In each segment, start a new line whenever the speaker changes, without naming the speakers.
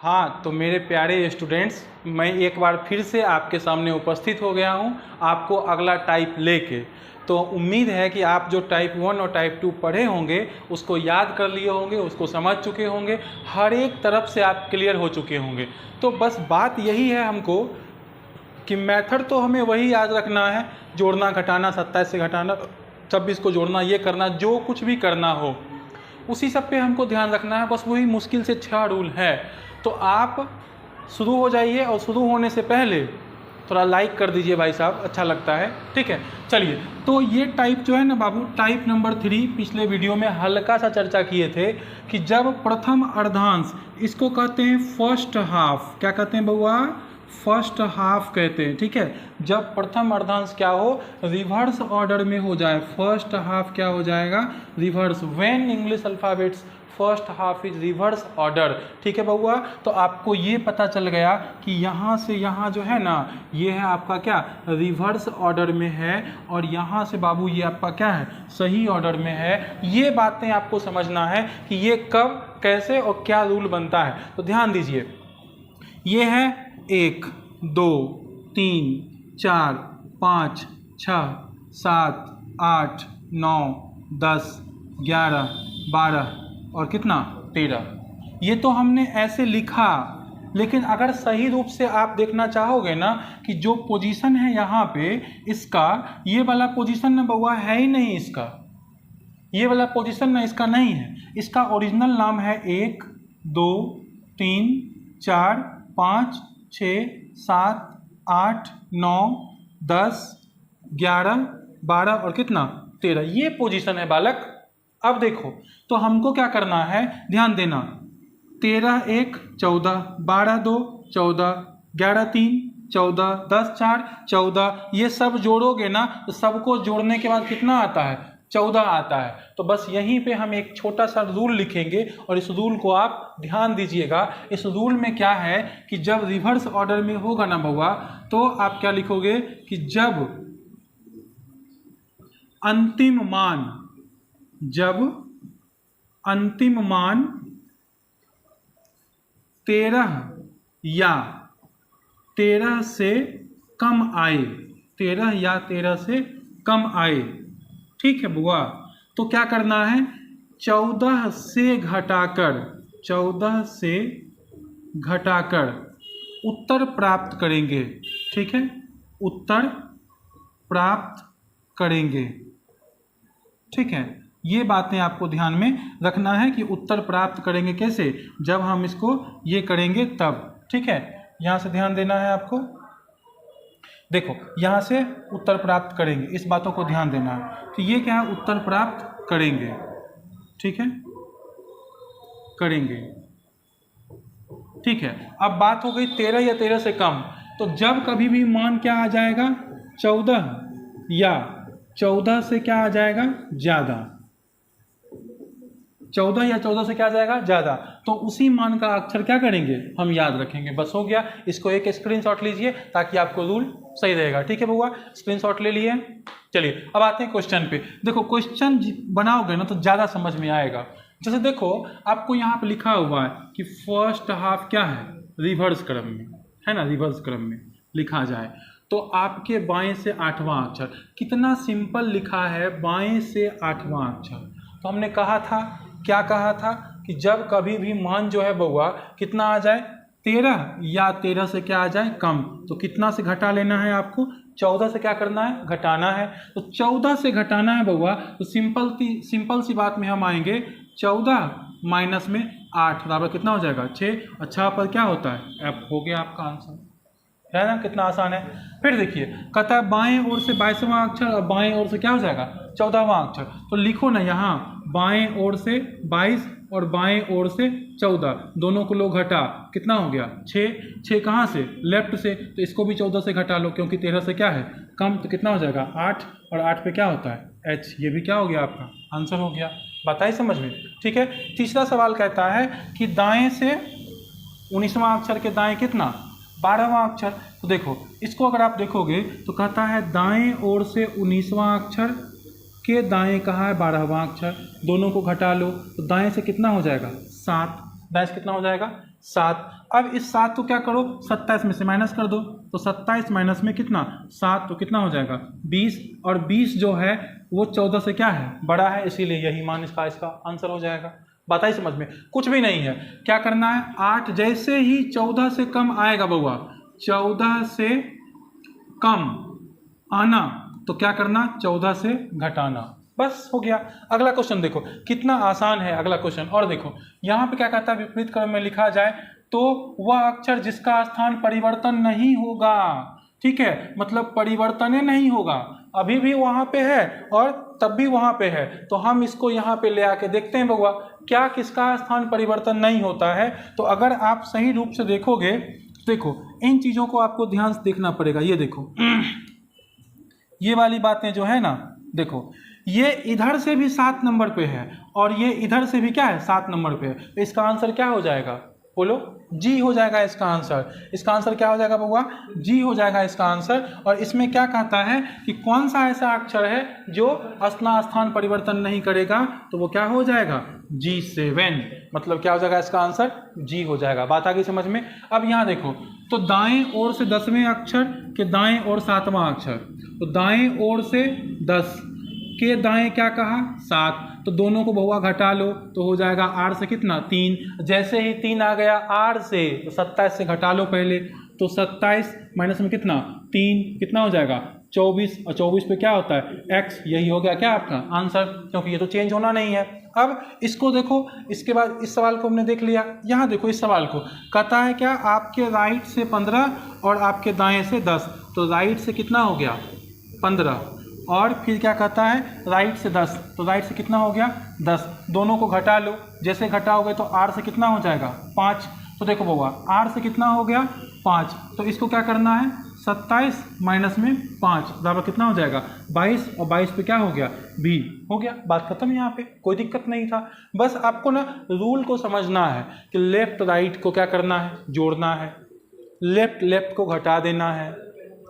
हाँ, तो मेरे प्यारे स्टूडेंट्स, मैं एक बार फिर से आपके सामने उपस्थित हो गया हूँ आपको अगला टाइप लेके। तो उम्मीद है कि आप जो टाइप 1 और टाइप 2 पढ़े होंगे उसको याद कर लिए होंगे, उसको समझ चुके होंगे, हर एक तरफ से आप क्लियर हो चुके होंगे। तो बस बात यही है हमको कि मेथड तो हमें वही याद रखना है, जोड़ना घटाना, 27 से घटाना, 26 को जोड़ना, ये करना, जो कुछ भी करना हो उसी सब पे हमको ध्यान रखना है। बस वही मुश्किल से 6 रूल है। तो आप शुरू हो जाइए और शुरू होने से पहले थोड़ा लाइक कर दीजिए भाई साहब, अच्छा लगता है। ठीक है, चलिए। तो ये टाइप जो है ना बाबू, टाइप नंबर 3 पिछले वीडियो में हल्का सा चर्चा किए थे कि जब प्रथम अर्धांश, इसको कहते हैं फर्स्ट हाफ। क्या कहते हैं बउआ? फर्स्ट हाफ कहते हैं। ठीक है, जब प्रथम अर्धांश क्या हो, रिवर्स ऑर्डर में हो जाए, फर्स्ट हाफ क्या हो जाएगा? Reverse. When English alphabets first half is reverse order. ठीक है बउआ, तो आपको ये पता चल गया कि यहाँ से यहाँ जो है ना, ये है आपका क्या, रिवर्स ऑर्डर में है, और यहाँ से बाबू ये आपका क्या है, सही ऑर्डर में है। ये बातें आपको समझना है कि ये कब, कैसे और क्या रूल बनता है। तो ध्यान दीजिए, ये है 1 2 3 4 5 6 7 8 9 10 11 12 और कितना, 13। ये तो हमने ऐसे लिखा, लेकिन अगर सही रूप से आप देखना चाहोगे ना कि जो पोजीशन है यहाँ पे इसका, ये वाला पोजीशन ना बउआ है ही नहीं इसका, ये वाला पोजीशन ना इसका नहीं है। इसका ओरिजिनल नाम है 1 2 3 4 5 6 7 8 9 10 11 12 और कितना, 13। ये पोजीशन है बालक। अब देखो, तो हमको क्या करना है, ध्यान देना। 13 1 14, 12 2 14, 11 3 14, 10 4 14। ये सब जोड़ोगे ना तो सबको जोड़ने के बाद कितना आता है, 14 आता है। तो बस यहीं पे हम एक छोटा सा रूल लिखेंगे, और इस रूल को आप ध्यान दीजिएगा। इस रूल में क्या है कि जब रिवर्स ऑर्डर में होगा ना बउआ, तो आप क्या लिखोगे कि जब अंतिम मान, जब अंतिम मान 13 या 13 से कम आए, 13 या 13 से कम आए, ठीक है बुआ, तो क्या करना है, 14 से घटाकर, 14 से घटाकर उत्तर प्राप्त करेंगे। ठीक है, उत्तर प्राप्त करेंगे। ठीक है, ये बातें आपको ध्यान में रखना है कि उत्तर प्राप्त करेंगे कैसे, जब हम इसको ये करेंगे तब। ठीक है, यहाँ से ध्यान देना है आपको। देखो, यहाँ से उत्तर प्राप्त करेंगे, इस बातों को ध्यान देना है। तो ये क्या है, उत्तर प्राप्त करेंगे। ठीक है, करेंगे। ठीक है, अब बात हो गई 13 या 13 से कम। तो जब कभी भी मान क्या आ जाएगा, 14 या 14 से क्या आ जाएगा, ज़्यादा। 14 या 14 से क्या आ जाएगा, ज़्यादा। तो उसी मान का अक्षर क्या करेंगे, हम याद रखेंगे। बस हो गया। इसको एक स्क्रीनशॉट लीजिए ताकि आपको रूल सही रहेगा। ठीक है बउआ, स्क्रीनशॉट ले लिए। चलिए, अब आते हैं क्वेश्चन पे। देखो, क्वेश्चन बनाओगे ना तो ज़्यादा समझ में आएगा। जैसे देखो, आपको यहाँ पे लिखा हुआ है कि फर्स्ट हाफ क्या है, रिवर्स क्रम में है ना, रिवर्स क्रम में लिखा जाए तो आपके बाएं से 8वां अक्षर। कितना सिंपल लिखा है, बाएं से 8वां अक्षर। तो हमने कहा था, क्या कहा था कि जब कभी भी मान जो है बउआ कितना आ जाए, 13 या 13 से क्या आ जाए, कम, तो कितना से घटा लेना है आपको, 14 से क्या करना है, घटाना है। तो 14 से घटाना है बउआ, तो सिंपल सी बात में हम आएंगे, 14 माइनस में 8 बराबर कितना हो जाएगा, 6। अच्छा, पर क्या होता है, एफ। हो गया आपका आंसर, है ना, कितना आसान है। फिर देखिए, कहता है बाएं ओर से 22वां अक्षर, और बाएं ओर से क्या हो जाएगा, 14वां अक्षर। तो लिखो ना यहाँ, बाएं ओर से 22 और बाएं ओर से 14, दोनों को लो घटा, कितना हो गया, 6। 6 कहाँ से, लेफ्ट से, तो इसको भी 14 से घटा लो, क्योंकि 13 से क्या है, कम, तो कितना हो जाएगा, 8। और 8 पे क्या होता है, एच। ये भी क्या हो गया, आपका आंसर हो गया। बताइए समझ में। ठीक है, तीसरा सवाल कहता है कि दाएं से 19वां अक्षर के दाएं कितना, 12वां अक्षर। तो देखो, इसको अगर आप देखोगे तो कहता है दाएं ओर से 19वां अक्षर के दाएं कहाँ है, 12वां अक्षर। दोनों को घटा लो, तो दाएं से कितना हो जाएगा, 7। दाएं से कितना हो जाएगा, 7। अब इस 7 को क्या करो 27 में से माइनस कर दो, तो 27 माइनस में कितना 7, तो कितना हो जाएगा 20, और 20 जो है वो 14 से क्या है बड़ा है, इसीलिए यही मान इसका आंसर हो जाएगा। बात आई समझ में? कुछ भी नहीं है, क्या करना है 8 जैसे ही 14 से कम आएगा बउआ, 14 से कम आना तो क्या करना 14 से घटाना, बस हो गया। अगला क्वेश्चन देखो कितना आसान है अगला क्वेश्चन, और देखो यहाँ पे क्या कहता है विपरीत क्रम में लिखा जाए तो वह अक्षर जिसका स्थान परिवर्तन नहीं होगा, ठीक है, मतलब परिवर्तन नहीं होगा, अभी भी वहाँ पे है और तब भी वहाँ पे है, तो हम इसको यहाँ पे ले आके देखते हैं बउआ क्या किसका स्थान परिवर्तन नहीं होता है। तो अगर आप सही रूप से देखोगे, देखो इन चीज़ों को आपको ध्यान से देखना पड़ेगा। ये देखो ये वाली बातें जो है ना, देखो ये इधर से भी 7 नंबर पे है और ये इधर से भी क्या है 7 नंबर पे है, तो इसका आंसर क्या हो जाएगा बोलो, जी हो जाएगा इसका आंसर। इसका आंसर क्या हो जाएगा बउआ, जी हो जाएगा इसका आंसर। और इसमें क्या कहता है कि कौन सा ऐसा अक्षर है जो अपना स्थान परिवर्तन नहीं करेगा, तो वो क्या हो जाएगा G7, मतलब क्या हो जाएगा इसका आंसर जी हो जाएगा। बात आ गई समझ में? अब यहाँ देखो तो दाएं ओर से 10वें अक्षर के दाएं ओर 7वां अक्षर, तो दाएं ओर से 10 के दाएं क्या कहा 7, तो दोनों को बहुआ घटा लो तो हो जाएगा R से कितना 3, जैसे ही 3 आ गया R से तो 27 से घटा लो पहले, तो 27 माइनस में कितना 3, कितना हो जाएगा 24, और 24 पे क्या होता है X, यही हो गया क्या आपका आंसर, क्योंकि ये तो चेंज होना नहीं है। अब इसको देखो, इसके बाद इस सवाल को हमने देख लिया। यहाँ देखो इस सवाल को कहता है क्या आपके राइट से 15 और आपके दाएं से 10, तो राइट से कितना हो गया 15 और फिर क्या कहता है राइट से 10, तो राइट से कितना हो गया 10, दोनों को घटा लो, जैसे घटाओगे तो R से कितना हो जाएगा 5, तो देखो बउआ R से कितना हो गया 5, तो इसको क्या करना है 27 माइनस में 5 बराबर कितना हो जाएगा 22, और 22 पे क्या हो गया B, हो गया, बात खत्म। यहाँ पे कोई दिक्कत नहीं था, बस आपको ना रूल को समझना है कि लेफ्ट राइट को क्या करना है जोड़ना है, लेफ्ट लेफ्ट को घटा देना है,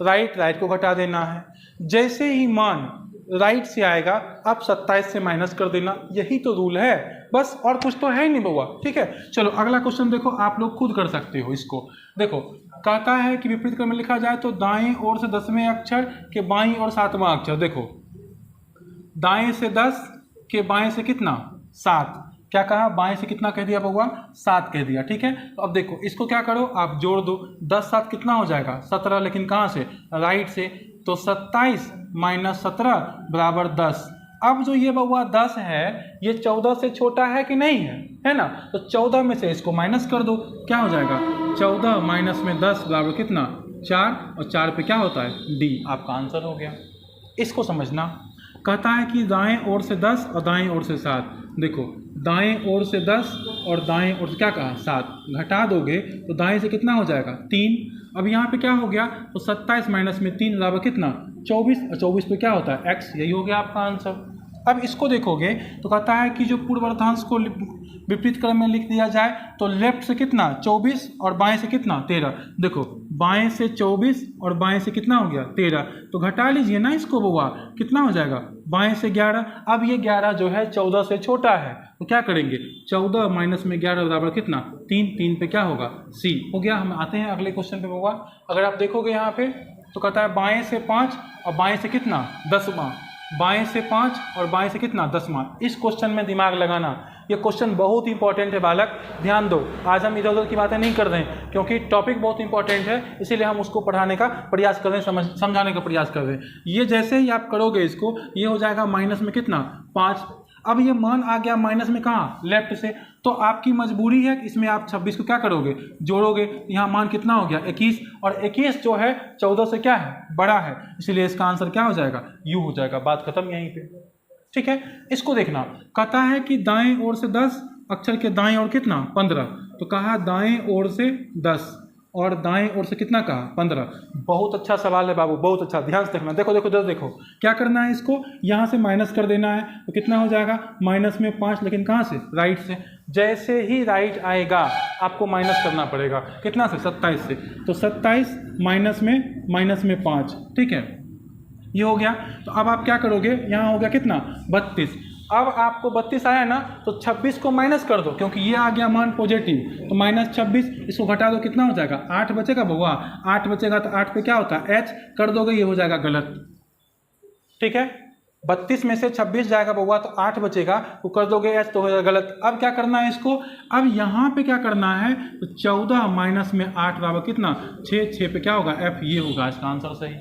राइट राइट को घटा देना है, जैसे ही मान राइट से आएगा आप 27 से माइनस कर देना, यही तो रूल है बस, और कुछ तो है ही नहीं बउआ, ठीक है। चलो अगला क्वेश्चन देखो, आप लोग खुद कर सकते हो इसको। देखो कहता है कि विपरीत क्रम में लिखा जाए तो दाएं ओर से 10वें अक्षर के बाईं और 7वां अक्षर, देखो दाएं से 10 के बाएं से कितना 7, क्या कहा बाएं से कितना कह दिया बउआ 7 कह दिया, ठीक है। तो अब देखो इसको क्या करो आप जोड़ दो, 10 7 कितना हो जाएगा 17, लेकिन कहाँ से राइट से, तो 27 माइनस 17 बराबर 10। अब जो ये बउआ 10 है ये 14 से छोटा है कि नहीं है ना, तो 14 में से इसको माइनस कर दो, क्या हो जाएगा 14 माइनस में 10 बराबर कितना 4, और 4 पे क्या होता है D, आपका आंसर हो गया। इसको समझना, कहता है कि दाएं ओर से 10 और दाएं ओर से 7, देखो दाएं ओर से 10 और दाएं ओर से क्या कहा 7, घटा दोगे तो दाएं से कितना हो जाएगा 3, अब यहाँ पे क्या हो गया तो 27 माइनस में 3 बराबर कितना 24, और 24 पे क्या होता है X, यही हो गया आपका आंसर। अब इसको देखोगे तो कहता है कि जो पूर्वार्धांश को विपरीत क्रम में लिख दिया जाए तो लेफ्ट से कितना 24 और बाएं से कितना 13, देखो बाएं से 24 और बाएं से कितना हो गया 13, तो घटा लीजिए ना इसको बउआ, कितना हो जाएगा बाएं से 11। अब ये 11 जो है 14 से छोटा है, तो क्या करेंगे 14 माइनस में 11 बराबर कितना 3, 3 पे क्या होगा C, हो गया। हम आते हैं अगले क्वेश्चन पे बउआ। अगर आप देखोगे यहाँ पे तो कहता है बाएं से 5 और बाएं से कितना 10वां, बाएं से 5 और बाएं से कितना 10वां। इस क्वेश्चन में दिमाग लगाना, ये क्वेश्चन बहुत इंपॉर्टेंट है बालक, ध्यान दो। आज हम इधर उधर की बातें नहीं कर रहे हैं क्योंकि टॉपिक बहुत इंपॉर्टेंट है, इसीलिए हम उसको पढ़ाने का प्रयास कर रहे हैं, समझाने का प्रयास कर रहे हैं। ये जैसे ही आप करोगे इसको, ये हो जाएगा माइनस में कितना 5। अब ये मान आ गया माइनस में कहाँ लेफ्ट से, तो आपकी मजबूरी है कि इसमें आप 26 को क्या करोगे जोड़ोगे, यहाँ मान कितना हो गया 21, और 21 जो है 14 से क्या है बड़ा है, इसीलिए इसका आंसर क्या हो जाएगा U हो जाएगा। बात खत्म यहीं पे, ठीक है। इसको देखना, कहता है कि दाएं ओर से 10 अक्षर के दाएं ओर कितना 15, तो कहा दाएं ओर से 10 और दाएं ओर से कितना कहा 15। बहुत अच्छा सवाल है बाबू, बहुत अच्छा, ध्यान से देखना। देखो देखो देखो क्या करना है, इसको यहाँ से माइनस कर देना है, तो कितना हो जाएगा माइनस में 5, लेकिन कहाँ से राइट से, जैसे ही राइट आएगा आपको माइनस करना पड़ेगा, कितना से 27 से, तो 27 माइनस में 5, ठीक है, ये हो गया। तो अब आप क्या करोगे, यहाँ हो गया कितना 32, अब आपको 32 आया ना, तो 26 को माइनस कर दो, क्योंकि ये आ गया मान पॉजिटिव, तो -26, इसको घटा दो, कितना हो जाएगा 8 बचेगा बउआ। 8 बचेगा तो 8 पे क्या होता है h कर दोगे, ये हो जाएगा गलत। ठीक है, 32 में से 26 जाएगा बउआ तो 8 बचेगा, वो कर दोगे h तो हो जाएगा गलत। अब क्या करना है इसको, अब यहाँ पे क्या करना है, तो 14 माइनस में 8 बराबर कितना 6, 6 पे क्या होगा f, ये होगा इसका आंसर सही।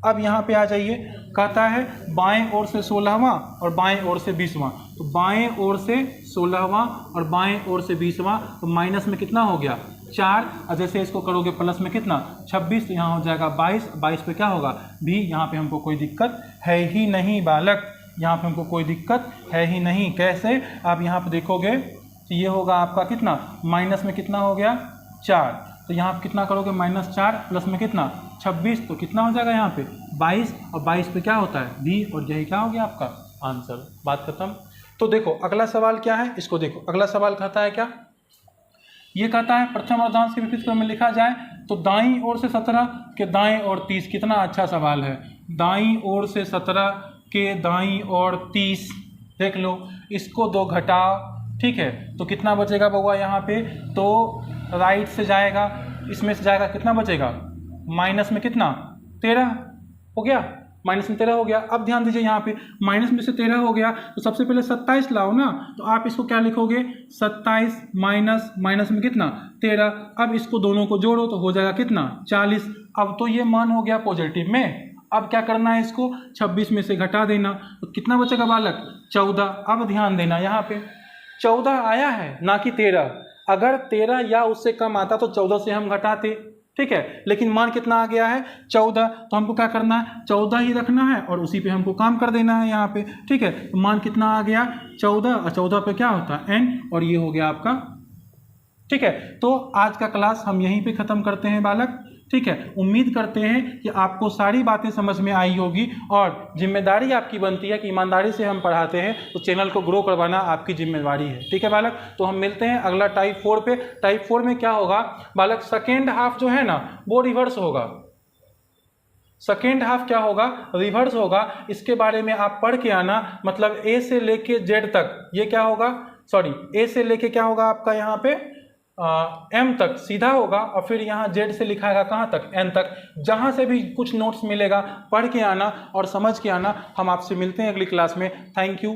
अब यहाँ पे आ जाइए, कहता है बाएं ओर से 16वां और बाएं ओर से 20वां, तो बाएं ओर से 16वां और बाएं ओर से 20वां, तो माइनस में कितना हो गया 4, और जैसे इसको करोगे प्लस में कितना 26, तो यहाँ हो जाएगा 22, 22 पे क्या होगा भी, यहाँ पे हमको कोई दिक्कत है ही नहीं बालक, यहाँ पे हमको कोई दिक्कत है ही नहीं। कैसे, आप यहाँ पे देखोगे तो ये होगा आपका कितना, माइनस में कितना हो गया 4, तो यहाँ पे कितना करोगे -4 प्लस में कितना 26, तो कितना हो जाएगा यहाँ पे 22, और 22 पे क्या होता है भी, और यही क्या हो गया आपका आंसर, बात खत्म। तो देखो अगला सवाल क्या है, इसको देखो, अगला सवाल कहता है क्या, ये कहता है प्रथम अर्धांश के विपरीत क्रम में लिखा जाए तो दाईं ओर से 17 के दाएं ओर 30। कितना अच्छा सवाल है, दाईं ओर से 17 के दाईं ओर 30, देख लो, इसको 2 घटाओ, ठीक है, तो कितना बचेगा बउआ यहाँ पे, तो राइट से जाएगा, इसमें से जाएगा, कितना बचेगा माइनस में कितना 13 हो गया, माइनस में 13 हो गया। अब ध्यान दीजिए यहाँ पे माइनस में से 13 हो गया, तो सबसे पहले 27 लाओ ना, तो आप इसको क्या लिखोगे 27 माइनस में कितना 13, अब इसको दोनों को जोड़ो तो हो जाएगा कितना 40। अब तो ये मान हो गया पॉजिटिव में, अब क्या करना है, इसको 26 में से घटा देना, तो कितना बचेगा बालक 14। अब ध्यान देना यहाँ पे 14 आया है ना कि 13, अगर 13 या उससे कम आता तो 14 से हम घटाते, ठीक है, लेकिन मान कितना आ गया है 14, तो हमको क्या करना है 14 ही रखना है और उसी पे हमको काम कर देना है यहाँ पे, ठीक है, तो मान कितना आ गया 14, और 14 पे क्या होता है n, और ये हो गया आपका, ठीक है। तो आज का क्लास हम यहीं पे ख़त्म करते हैं बालक, ठीक है। उम्मीद करते हैं कि आपको सारी बातें समझ में आई होगी, और जिम्मेदारी आपकी बनती है कि ईमानदारी से हम पढ़ाते हैं, तो चैनल को ग्रो करवाना आपकी जिम्मेदारी है, ठीक है बालक। तो हम मिलते हैं अगला टाइप 4 पे। टाइप 4 में क्या होगा बालक, सेकेंड हाफ जो है ना वो रिवर्स होगा, सेकेंड हाफ क्या होगा रिवर्स होगा, इसके बारे में आप पढ़ के आना, मतलब ए से लेके जेड तक, ये क्या होगा, सॉरी ए से लेके क्या होगा आपका यहाँ पे एम तक सीधा होगा, और फिर यहाँ जेड से लिखाएगा कहाँ तक एन तक। जहाँ से भी कुछ नोट्स मिलेगा पढ़ के आना और समझ के आना। हम आपसे मिलते हैं अगली क्लास में। Thank you.